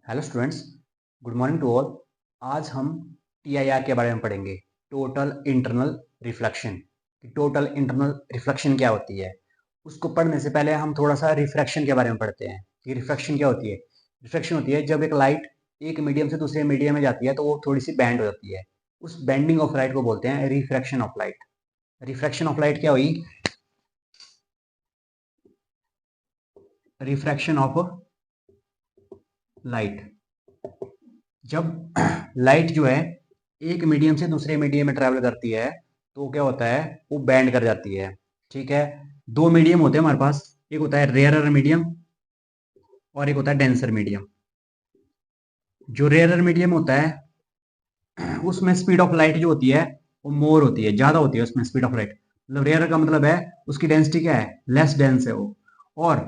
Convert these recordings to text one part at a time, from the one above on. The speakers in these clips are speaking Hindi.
Hello students, good morning to all. आज हम टीआईआर के बारे में पढ़ेंगे, total internal reflection. Total internal reflection क्या होती है, उसको पढ़ने से पहले हम थोड़ा सा रिफ्रैक्शन के बारे में पढ़ते हैं कि रिफ्रैक्शन क्या होती है। रिफ्रैक्शन होती है जब एक लाइट एक मीडियम से दूसरे मीडियम में जाती है तो वो थोड़ी सी बैंड हो जाती है। उस बेंडिंग ऑफ लाइट को बोलते हैं refraction of light. Refraction of light क्या हुई? रिफ्रैक्शन ऑफ लाइट, जब लाइट जो है एक मीडियम से दूसरे मीडियम में ट्रैवल करती है तो क्या होता है, वो बैंड कर जाती है। ठीक है, दो मीडियम होते हैं हमारे पास, एक होता है रेयरर मीडियम और एक होता है डेंसर मीडियम। जो रेयरर मीडियम होता है उसमें स्पीड ऑफ लाइट जो होती है वो मोर होती है, ज्यादा होती है उसमें स्पीड ऑफ लाइट। मतलब रेयरर का मतलब है उसकी डेंसिटी क्या है, लेस डेंस है वो। और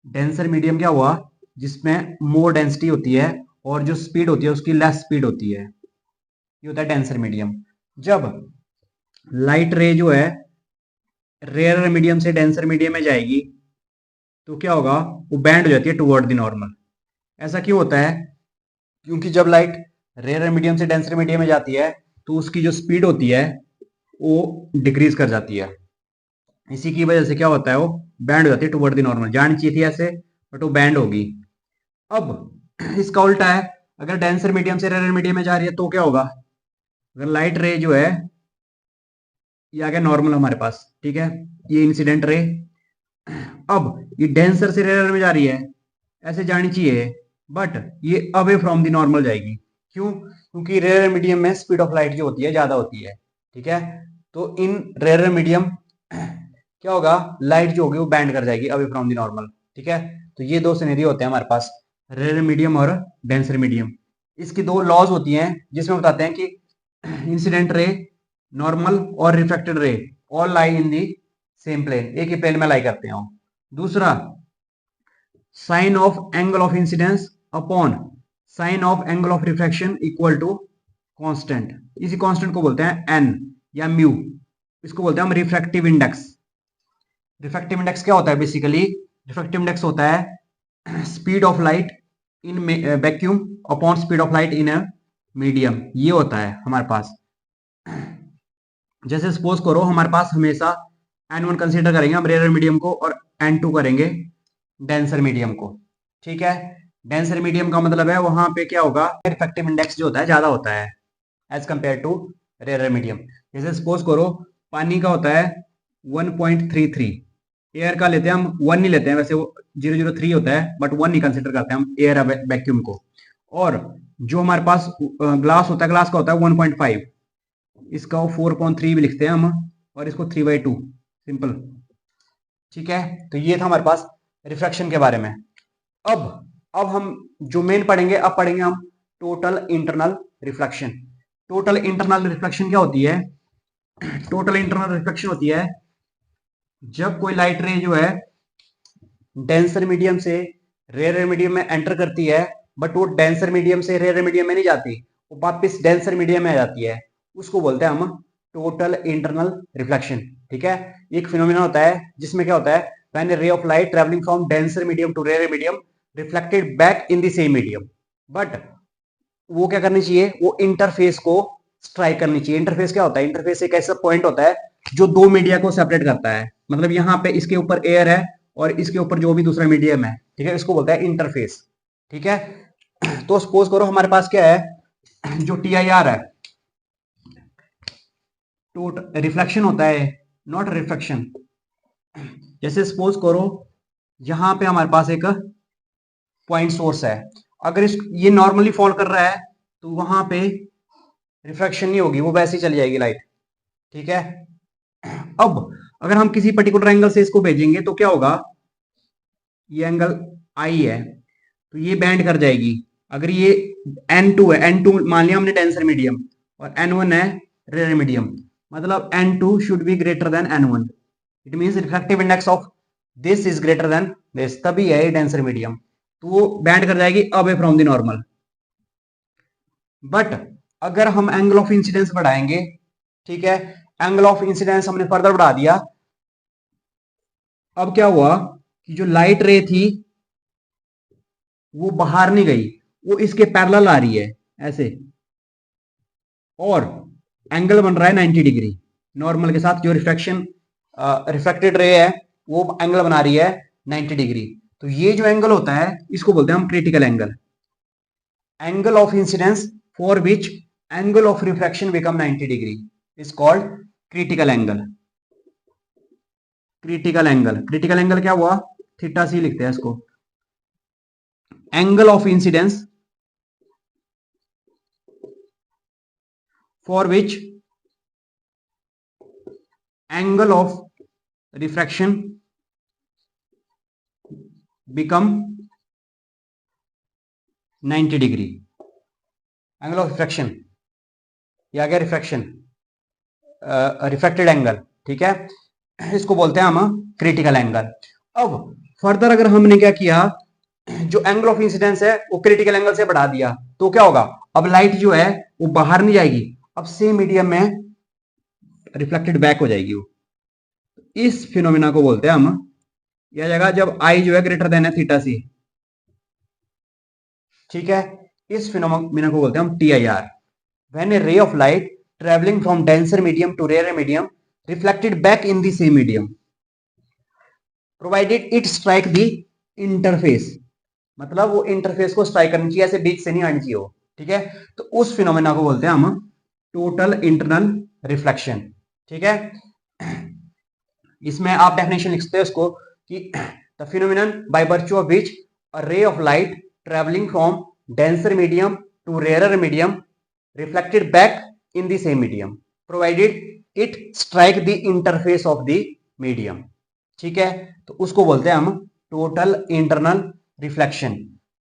डेंसर मीडियम क्या हुआ, जिसमें मोर डेंसिटी होती है और जो स्पीड होती है उसकी लेस स्पीड होती है। ये होता है डेंसर मीडियम। जब लाइट रे जो है रेयर मीडियम से डेंसर मीडियम में जाएगी तो क्या होगा, वो बैंड हो जाती है टुवर्ड द नॉर्मल। ऐसा क्यों होता है? क्योंकि जब लाइट रेयर मीडियम से डेंसर मीडियम में जाती है तो उसकी जो स्पीड होती है वो डिक्रीज कर जाती है। इसी की वजह से क्या होता है, वो बैंड हो जाती है टुवर्ड द नॉर्मल। जानी चाहिए थी ऐसे, बट वो बैंड होगी। अब इसका उल्टा है, अगर डेंसर मीडियम से रेयर मीडियम में जा रही है तो क्या होगा, अगर लाइट रे जो है ये आ गया नॉर्मल हमारे पास, ठीक है, ये इंसिडेंट रे। अब ये डेंसर से रेयर में जा रही है, ऐसे जानी चाहिए, बट ये अवे फ्रॉम द नॉर्मल जाएगी। क्यों? क्योंकि रेयर मीडियम में स्पीड ऑफ लाइट जो होती है ज्यादा होती है। ठीक है, तो इन रेयर मीडियम क्या होगा, लाइट जो होगी वो बैंड कर जाएगी अवे फ्रॉम द नॉर्मल। ठीक है, तो ये दो सिनेरियो होते हैं हमारे पास, रेयर मीडियम और डेंसर मीडियम। इसकी दो लॉज होती हैं जिसमें बताते हैं कि इंसिडेंट रे, नॉर्मल और reflected ray all lie in the same plane, एक ही प्लेन में लाई करते हैं। दूसरा, sine of angle of incidence upon sine of angle of refraction equal to constant. इसी कांस्टेंट को बोलते हैं एन या म्यू। इसको बोलते हैं हम रिफ्रैक्टिव इंडेक्स। रिफ्रैक्टिव इंडेक्स क्या होता है? बेसिकली रिफ्रैक्टिव इंडेक्स होता है speed of light in vacuum upon speed of light in a medium. ये होता है हमारे पास। जैसे सपोज करो हमारे पास हमेशा N1 कंसीडर करेंगे हम रेयर मीडियम को, और N2 करेंगे डेंसर मीडियम को। ठीक है, डेंसर मीडियम का मतलब है वहां पे क्या होगा, रिफ्रैक्टिव इंडेक्स जो होता है ज्यादा होता है as compare to rare medium. जैसे सपोज करो पानी का होता है 1.33, एयर का लेते हैं हम 1 नहीं लेते हैं, वैसे वो 003 होता है, बट 1 नहीं कंसिडर करते हैं हम एयर वैक्यूम को। और जो हमारे पास ग्लास होता है, ग्लास का होता है 1.5, इसका वो 4.3 भी लिखते हैं हम, और इसको 3/2 सिंपल। ठीक है, तो ये था हमारे पास रिफ्रैक्शन के बारे में। अब अब हम जो मेन पढ़ेंगे, अब पढ़ेंगे हम total internal reflection. Total internal reflection क्या होती है? टोटल इंटरनल रिफ्लेक्शन होती है जब कोई लाइट रे जो है डेंसर मीडियम से रेयर मीडियम में एंटर करती है, बट वो डेंसर मीडियम से रेयर मीडियम में नहीं जाती, वो वापस डेंसर मीडियम में आ जाती है। उसको बोलते हैं हम टोटल इंटरनल रिफ्लेक्शन। ठीक है, एक फिनोमिना होता है जिसमें क्या होता है, when ray of light travelling from denser medium to rare medium reflected back in the same medium, but वो क्या करनी चाहिए, वो इंटरफेस को स्ट्राइक करनी चाहिए। इंटरफेस क्या होता है? इंटरफेस एक ऐसा पॉइंट होता है जो दो मीडिया को सेपरेट करता है। मतलब यहाँ पे इसके ऊपर एयर है और इसके ऊपर जो भी दूसरा मीडियम है, ठीक है, इसको बोलता है इंटरफेस। ठीक है, तो सपोज करो हमारे पास क्या है, जो टी आई आर है, टोटल रिफ्लेक्शन होता है, नॉट रिफ्लेक्शन। जैसे सपोज करो यहां पे हमारे पास एक पॉइंट सोर्स है, अगर इस ये नॉर्मली फॉल कर रहा है तो वहां पे रिफ्लेक्शन नहीं होगी, वो वैसे ही चली जाएगी लाइट। ठीक है, अब अगर हम किसी पर्टिकुलर एंगल से इसको भेजेंगे तो क्या होगा, ये एंगल आई है तो ये बैंड कर जाएगी। अगर ये N2 है, N2 मान लिया हमने डेंसर मीडियम, और N1 है रेयर मीडियम, मतलब N2 should be greater then N1। It means refractive index of this is greater than this, तभी है डेंसर मीडियम, तो वो बैंड कर जाएगी away from the normal. But अगर हम एंगल ऑफ इंसिडेंस बढ़ाएंगे, ठीक है, एंगल ऑफ इंसिडेंस हमने फर्दर बढ़ा दिया, अब क्या हुआ कि जो लाइट रे थी वो बाहर नहीं गई, वो इसके पैरेलल आ रही है ऐसे, और एंगल बन रहा है 90 डिग्री नॉर्मल के साथ। जो रिफ्लेक्टेड रे है वो एंगल बना रही है 90 डिग्री। तो ये जो एंगल होता है इसको बोलते हैं हम critical angle. Angle of incidence for which angle of refraction become 90 degree is called critical angle. Critical angle, critical angle क्या हुआ, थीटा सी लिखते हैं इसको। Angle of incidence for which angle of refraction become 90 degree. Angle of refraction, या क्या रिफ्रैक्शन, रिफ्रैक्टेड एंगल, ठीक है, इसको बोलते हैं हम क्रिटिकल एंगल। अब फर्दर अगर हमने क्या किया, जो एंगल ऑफ इंसिडेंस है वो क्रिटिकल एंगल से बढ़ा दिया, तो क्या होगा, अब लाइट जो है वो बाहर नहीं जाएगी, अब सेम मीडियम में रिफ्लेक्टेड बैक हो जाएगी वो। इस फिनोमिना को बोलते हैं हम, यह जगह जब आई जो है ग्रेटर देन है थीटा सी, ठीक है, इस फिनोमिना को बोलते हैं हम T I R. When a ray of light travelling from denser medium to rare medium reflected back in the same medium provided it strike the interface, मतलब वो इंटरफेस को स्ट्राइक करनी चाहिए, ऐसे बीच से नहीं आनी चाहिए वो, ठीक है। तो उस फिनोमेना को बोलते हैं हम टोटल इंटरनल रिफ्लेक्शन, ठीक है। इसमें आप डेफिनेशन लिखते हैं उसको कि the phenomenon by virtue of which a ray of light travelling from denser medium to rarer medium reflected back in the same medium provided it strike the interface of the medium, ठीक है। तो उसको बोलते हैं हम टोटल इंटरनल रिफ्लेक्शन।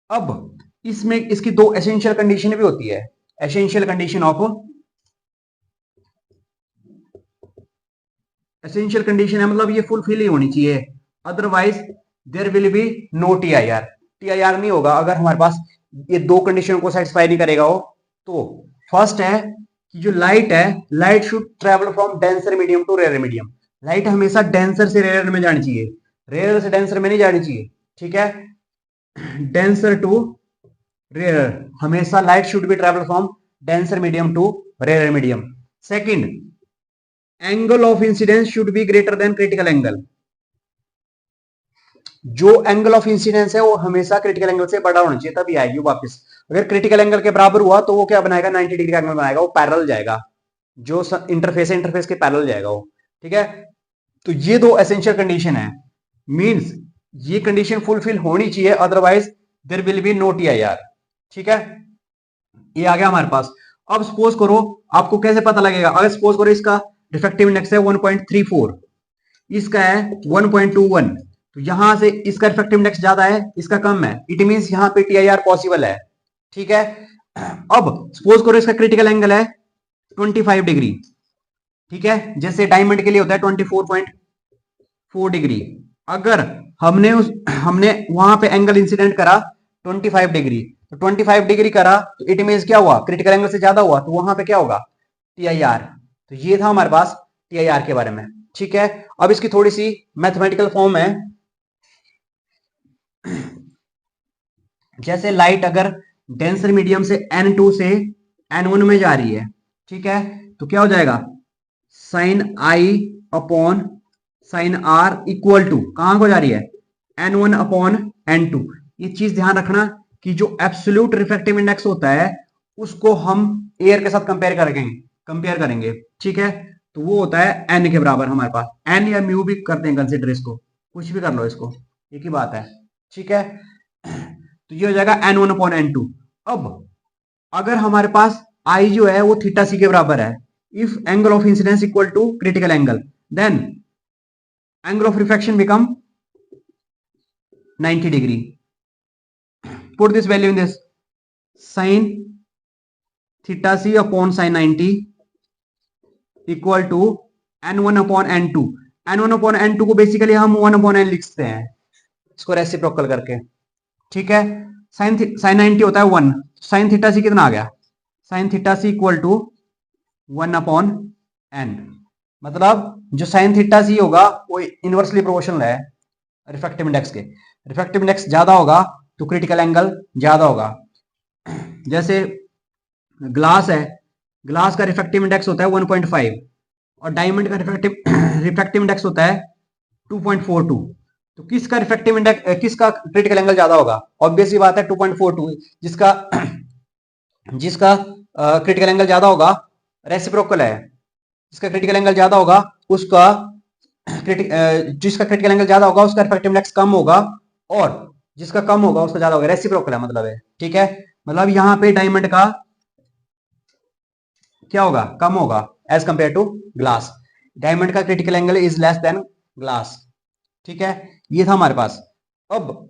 अब इसमें इसकी दो एसेंशियल कंडीशन भी होती है। एसेंशियल कंडीशन है मतलब ये फुलफिल ही होनी चाहिए, otherwise there will be no T I R. T I R नहीं होगा अगर हमारे पास ये दो कंडीशन को सेटिस्फाई नहीं करेगा वो। तो फर्स्ट है कि जो लाइट है, light should travel from denser medium to rare medium. Light हमेशा डेंसर से रेयर में जानी चाहिए, रेयर से डेंसर में नहीं जानी चाहिए, ठीक है। डेंसर टू रेयर, हमेशा light should be travel from denser medium to rare medium. Second, angle of incidence should be greater than critical angle. जो एंगल ऑफ इंसिडेंस है वो हमेशा क्रिटिकल एंगल से बड़ा होना चाहिए, तभी आएगी वापस। अगर क्रिटिकल एंगल के बराबर हुआ तो वो क्या बनाएगा, 90 डिग्री का एंगल बनाएगा, वो पैरेलल जाएगा, जो इंटरफेस है इंटरफेस के पैरेलल जाएगा वो, ठीक है। तो ये दो एसेंशियल कंडीशन है, मींस ये कंडीशन फुलफिल होनी चाहिए, otherwise there will be no T I R, ठीक है। ये आ गया हमारे पास। अब सपोज करो, आपको कैसे पता लगेगा, अगर सपोज करो इसका रिफ्रैक्टिव इंडेक्स है 1.34, इसका है 1.21, तो यहां से इसका रिफ्रैक्टिव इंडेक्स ज्यादा है, इसका कम है, इट मींस यहां पे टी आई आर पॉसिबल है, ठीक है। अब सपोज करो इसका क्रिटिकल एंगल है 25 डिग्री, ठीक है, जैसे डायमंड के लिए होता है 24.4 डिग्री। अगर हमने वहां पे एंगल इंसिडेंट करा 25 डिग्री, तो 25 डिग्री करा तो इट मींस क्या हुआ, क्रिटिकल एंगल से ज्यादा हुआ, तो वहां पे क्या होगा, टी आई आर। तो ये था हमारे पास टी आई आर के बारे में, ठीक है। अब इसकी थोड़ी सी मैथमेटिकल फॉर्म है। जैसे लाइट अगर डेंसर मीडियम से N2 से N1 में जा रही है, ठीक है, तो क्या हो जाएगा, sine I upon sine R equal to कहां को जा रही है, N1 अपॉन N2। ये चीज ध्यान रखना कि जो एब्सोल्यूट रिफ्रैक्टिव इंडेक्स होता है उसको हम एयर के साथ कंपेयर करेंगे, ठीक है। तो वो होता है एन के बराबर हमारे पास, एन या म्यू भी करते हैं कंसिडर, इसको कुछ भी कर लो, इसको एक ही बात है, ठीक है। तो ये हो जाएगा N1 अपॉन N2। अब अगर हमारे पास आई जो है वो थीटा सी के बराबर है, if angle of incidence equal to critical angle, then angle of refraction become 90 degree. Put this value in this, sine theta C upon sine 90 equal to N1 upon N2। N1 upon N2 को बेसिकली हम 1 अपॉन N लिखते हैं, इसको रेसिप्रोकल करके, ठीक है। साइन 90 होता है 1, साइन थीटा सी कितना आ गया, sine theta C equal to 1 upon N। मतलब जो साइन थीटा सी होगा वो इनवर्सली प्रोपोर्शनल है रिफ्रैक्टिव इंडेक्स के। रिफ्रैक्टिव इंडेक्स ज्यादा होगा तो क्रिटिकल एंगल ज्यादा होगा, जैसे ग्लास है, ग्लास का रिफ्रैक्टिव इंडेक्स होता है 1.5 और डायमंड का रिफ्रैक्टिव इंडेक्स होता है 2.42। तो किसका रिफ्रैक्टिव इंडेक्स, किसका क्रिटिकल एंगल ज्यादा होगा? ऑब्वियस सी बात है 2.42, जिसका जिसका क्रिटिकल एंगल ज्यादा होगा रेसिप्रोकल है, जिसका क्रिटिकल एंगल ज्यादा होगा उसका जिसका क्रिटिकल एंगल ज्यादा होगा उसका रिफ्रैक्टिव इंडेक्स कम होगा, और जिसका कम होगा उसका ज्यादा होगा, रेसिप्रोकल है मतलब है। ठीक है, मतलब यहां पे डायमंड का क्या होगा? कम होगा as compare to glass. Diamond का critical angle is less than glass. ठीक है, ये था हमारे पास। अब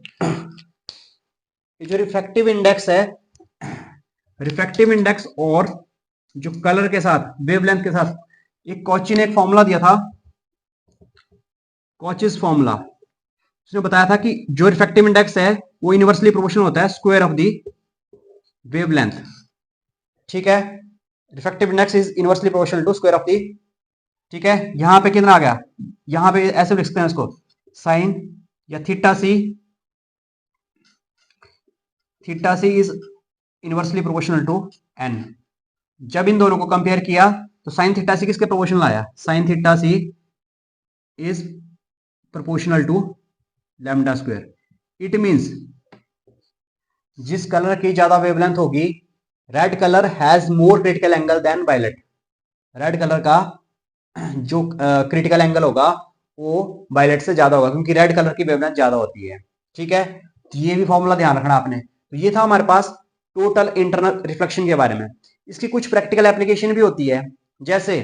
जो रिफ्रैक्टिव इंडेक्स है, रिफ्रैक्टिव इंडेक्स और जो कलर के साथ, वेवलेंथ के साथ, एक कॉची ने एक फॉर्मूला दिया था, कॉचीज फॉर्मूला। उसने बताया था कि जो रिफ्रैक्टिव इंडेक्स है वो इनवर्सली प्रोपोर्शनल होता है स्क्वायर ऑफ द वेवलेंथ। ठीक है, refractive index is inversely proportional to square of the, ठीक है, यहां पे कितना आ गया? यहां पे ऐसे लिखते हैं इसको, साइन या theta C, theta C is inversely proportional to N. जब इन दोनों को कंपेयर किया तो साइन थीटा सी किसके प्रोपोर्शनल आया? Sine theta C is proportional to lambda square. It means जिस कलर की ज्यादा वेवलेंथ होगी, red colour has more critical angle than violet. Red colour का जो क्रिटिकल एंगल होगा वो वायलेट से ज्यादा होगा, क्योंकि रेड कलर की वेवलेंथ ज्यादा होती है। ठीक है, तो ये भी फॉर्मूला ध्यान रखना आपने। तो ये था हमारे पास टोटल इंटरनल रिफ्लेक्शन के बारे में। इसकी कुछ प्रैक्टिकल एप्लीकेशन भी होती है, जैसे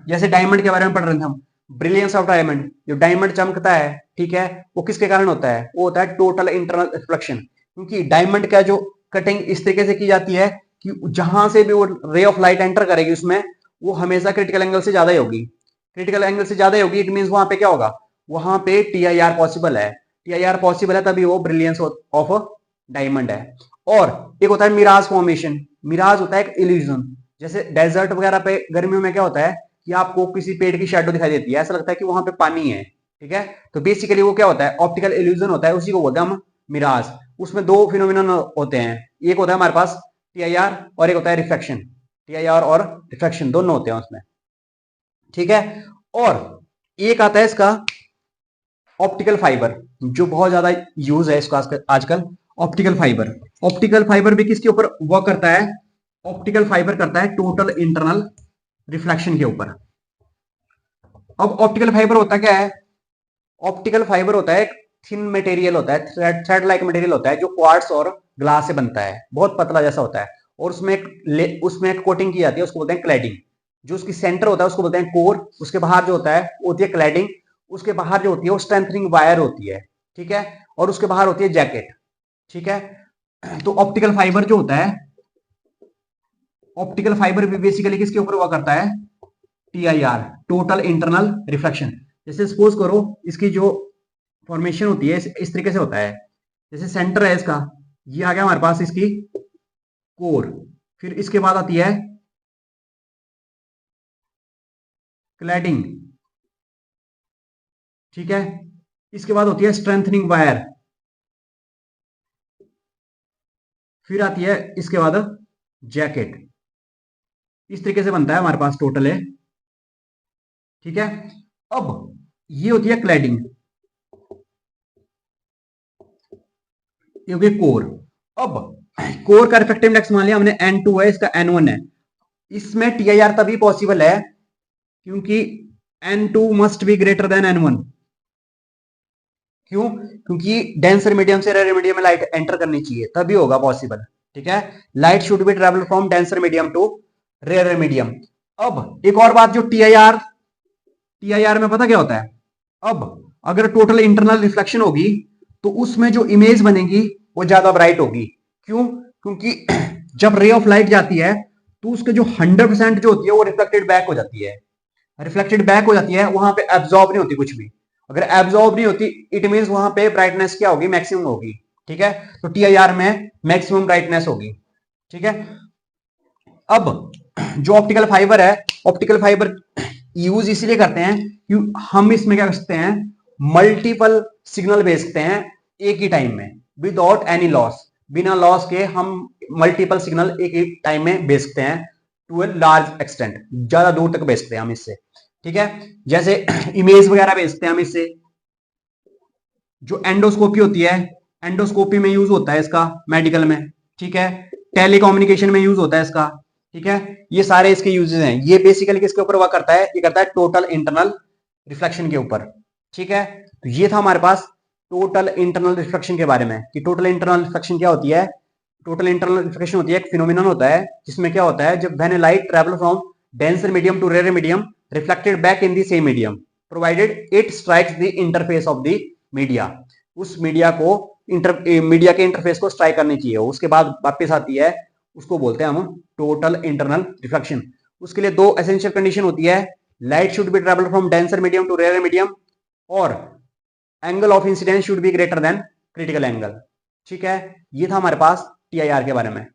जैसे डायमंड के बारे में पढ़ रहे थे हम, ब्रिलियंस ऑफ डायमंड। जो डायमंड चमकता है, ठीक है, वो किसके कारण होता है? वो होता है टोटल इंटरनल रिफ्लेक्शन। क्योंकि डायमंड का जो कटिंग इस तरीके से की जाती है कि जहां से भी वो रे ऑफ लाइट एंटर करेगी उसमें, वो हमेशा क्रिटिकल एंगल से ज्यादा ही होगी। क्रिटिकल एंगल से ज्यादा ही होगी, इट मींस वहां पे क्या होगा? वहां पे टीआईआर पॉसिबल है। टीआईआर पॉसिबल है तभी वो ब्रिलियंस ऑफ डायमंड है। और एक होता है मिराज फॉर्मेशन। मिराज होता है एक इल्यूजन। जैसे डेजर्ट वगैरह पे गर्मियों में क्या होता है कि आपको किसी पेड़ की शैडो दिखाई देती है, ऐसा लगता है कि वहां पे पानी है। ठीक है, तो बेसिकली वो क्या होता है? ऑप्टिकल इल्यूजन होता है, उसी को बोलते हैं हम मिराज। उसमें दो फिनोमिनन होते हैं, एक होता है हमारे पास टीआईआर और एक होता है रिफ्लेक्शन। टीआईआर और रिफ्लेक्शन दोनों होते हैं उसमें। ठीक है, और एक आता है इसका ऑप्टिकल फाइबर, जो बहुत ज्यादा यूज है इसका आजकल। ऑप्टिकल फाइबर, ऑप्टिकल फाइबर भी किसके ऊपर वर्क करता है? ऑप्टिकल फाइबर करता है टोटल इंटरनल रिफ्लेक्शन के ऊपर। अब ऑप्टिकल फाइबर होता क्या है? ऑप्टिकल फाइबर होता है एक थिन मटेरियल होता है, थ्रेड लाइक मटेरियल होता है, जो क्वार्ट्ज और ग्लास से बनता है, बहुत पतला जैसा होता है, और उसमें एक कोटिंग की जाती है, उसको बोलते हैं क्लैडिंग। जो उसकी सेंटर होता है उसको बोलते हैं कोर, उसके बाहर जो होता है वो होती है क्लैडिंग, उसके बाहर जो होती है वो स्ट्रेंथनिंग वायर होती है। ठीक है, और उसके बाहर होती है जैकेट। ठीक है, तो ऑप्टिकल फाइबर जो होता है, ऑप्टिकल फाइबर भी बेसिकली किसके ऊपर हुआ करता है? TIR, total internal reflection. जैसे सपोज करो इसकी जो फॉर्मेशन होती है इस तरीके से होता है, जैसे सेंटर है इसका, ये आ गया हमारे पास इसकी कोर, फिर इसके बाद आती है क्लैडिंग। ठीक है, इसके बाद होती है स्ट्रेंथनिंग वायर, फिर आती है इसके बाद जैकेट। इस तरीके से बनता है हमारे पास टोटल है। ठीक है, अब ये होती है क्लैडिंग, ये होगी कोर। अब कोर का रिफ्रैक्टिव इंडेक्स मान लिया हमने N2 है, इसका N1 है। इसमें टीआईआर तभी पॉसिबल है क्योंकि N2 must be greater then N1। क्यों? क्योंकि डेंसर मीडियम से रेयर मीडियम में लाइट एंटर करनी चाहिए, तभी होगा पॉसिबल। ठीक है, light should be travel from denser medium to rare medium. अब एक और बात, जो टीआईआर, टीआईआर में पता क्या होता है? अब अगर टोटल इंटरनल रिफ्लेक्शन होगी तो उसमें जो इमेज बनेगी वो ज्यादा ब्राइट होगी। क्यों? क्योंकि जब रे ऑफ लाइट जाती है तो उसके जो 100% जो होती है वो रिफ्लेक्टेड बैक हो जाती है। रिफ्लेक्टेड बैक हो जाती है, वहां पे एब्जॉर्ब नहीं होती कुछ भी। अगर एब्जॉर्ब नहीं होती इट मींस वहां पे ब्राइटनेस क्या होगी? मैक्सिमम होगी। ठीक है, तो टीआईआर में मैक्सिमम ब्राइटनेस होगी। ठीक है, अब जो ऑप्टिकल फाइबर है, ऑप्टिकल फाइबर यूज इसलिए करते हैं कि हम इसमें क्या कर सकते हैं? मल्टीपल सिग्नल भेज सकते हैं एक ही टाइम में, विदाउट एनी लॉस। बिना लॉस के हम मल्टीपल सिग्नल एक ही टाइम में भेज सकते हैं टू ए लार्ज एक्सटेंट, ज्यादा दूर तक भेज सकते हैं हम इससे। ठीक है, जैसे इमेज वगैरह भेजते हैं हम इससे। जो एंडोस्कोपी होती है, एंडोस्कोपी में यूज होता है इसका मेडिकल में। ठीक है, टेलीकम्युनिकेशन में यूज होता है इसका। ठीक है, ये सारे इसके यूजेस हैं। ये बेसिकली किसके ऊपर वर्क करता है? ये करता है टोटल इंटरनल रिफ्लेक्शन के ऊपर। ठीक है, तो ये था हमारे पास टोटल इंटरनल रिफ्लेक्शन के बारे में कि टोटल इंटरनल रिफ्लेक्शन क्या होती है। टोटल इंटरनल रिफ्लेक्शन होती है एक फिनोमिनन होता है जिसमें क्या होता है, जब when a light travel from denser medium to rare medium reflected back in the same medium provided it strikes the interface of the media. उस मीडिया को मीडिया के इंटरफेस को स्ट्राइक करनी चाहिए, उसके बाद वापस आती है, उसको बोलते हैं हम टोटल इंटरनल रिफ्लेक्शन। उसके लिए दो एसेंशियल कंडीशन होती है, light should be travel from denser medium to rare medium और angle of incidence should be greater than critical angle. ठीक है, ये था हमारे पास टीआईआर के बारे में।